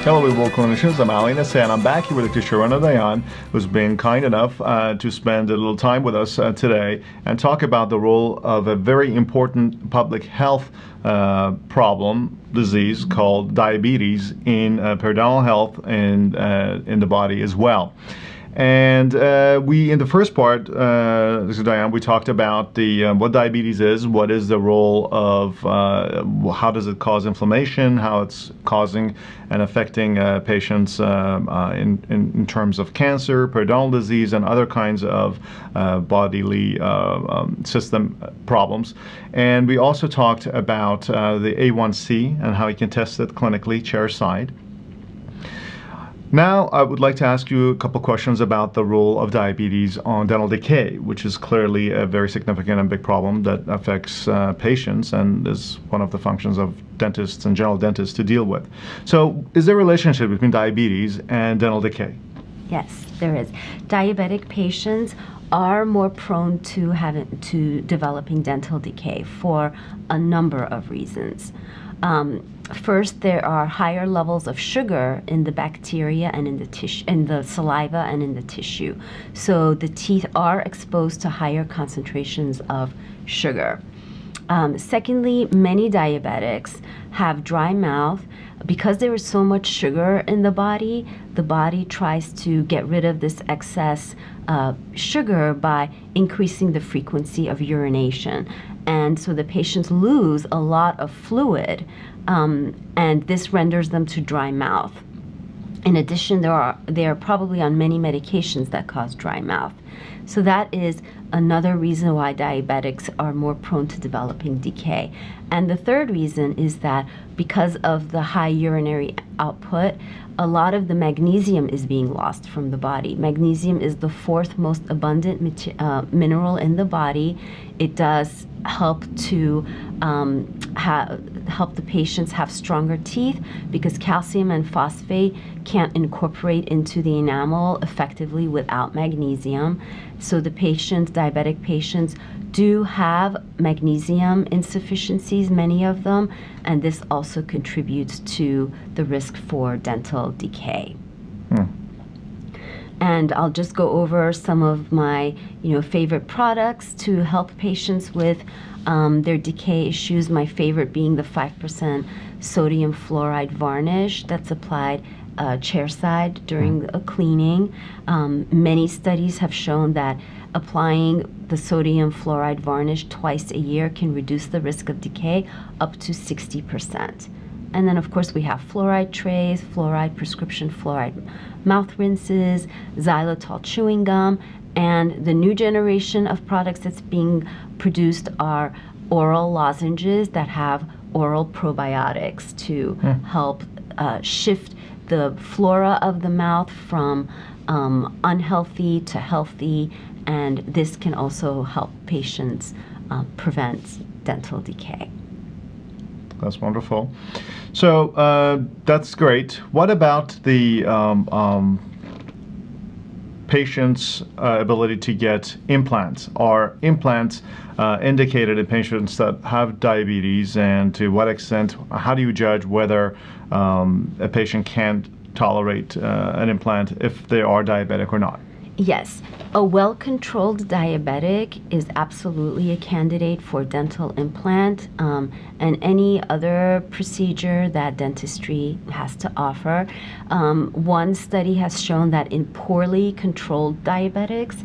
Hello, Evil Clinicians. I'm Ali Nasseh, and I'm back here with Dr. Sharona Dayan, who's been kind enough to spend a little time with us today and talk about the role of a very important public health disease called diabetes in periodontal health and in the body as well. And in the first part, Dr. Dayan, we talked about what diabetes is, what is the role of, how does it cause inflammation, how it's causing and affecting patients in terms of cancer, periodontal disease, and other kinds of bodily system problems. And we also talked about the A1C and how you can test it clinically, chairside. Now, I would like to ask you a couple questions about the role of diabetes on dental decay, which is clearly a very significant and big problem that affects patients and is one of the functions of dentists and general dentists to deal with. So, is there a relationship between diabetes and dental decay? Yes, there is. Diabetic patients are more prone to developing dental decay for a number of reasons. First, there are higher levels of sugar in the bacteria and in the tissue, in the saliva and in the tissue. So the teeth are exposed to higher concentrations of sugar. Secondly, many diabetics have dry mouth. Because there is so much sugar in the body tries to get rid of this excess sugar by increasing the frequency of urination. And so the patients lose a lot of fluid, and this renders them to dry mouth. In addition, they are probably on many medications that cause dry mouth. So that is another reason why diabetics are more prone to developing decay. And the third reason is that because of the high urinary output, a lot of the magnesium is being lost from the body. Magnesium is the fourth most abundant mineral in the body. It does help to help the patients have stronger teeth because calcium and phosphate can't incorporate into the enamel effectively without magnesium. So the diabetic patients do have magnesium insufficiencies, many of them, and this also contributes to the risk for dental decay. And I'll just go over some of my favorite products to help patients with their decay issues. My favorite being the 5% sodium fluoride varnish that's applied chairside during a cleaning. Many studies have shown that applying the sodium fluoride varnish twice a year can reduce the risk of decay up to 60%. And then, of course, we have fluoride trays, prescription fluoride mouth rinses, xylitol chewing gum, and the new generation of products that's being produced are oral lozenges that have oral probiotics to help shift the flora of the mouth from unhealthy to healthy, and this can also help patients prevent dental decay. That's wonderful. So that's great. What about the patient's ability to get implants? Are implants indicated in patients that have diabetes, and to what extent, how do you judge whether a patient can't tolerate an implant if they are diabetic or not? Yes, a well-controlled diabetic is absolutely a candidate for dental implant and any other procedure that dentistry has to offer. One study has shown that in poorly controlled diabetics,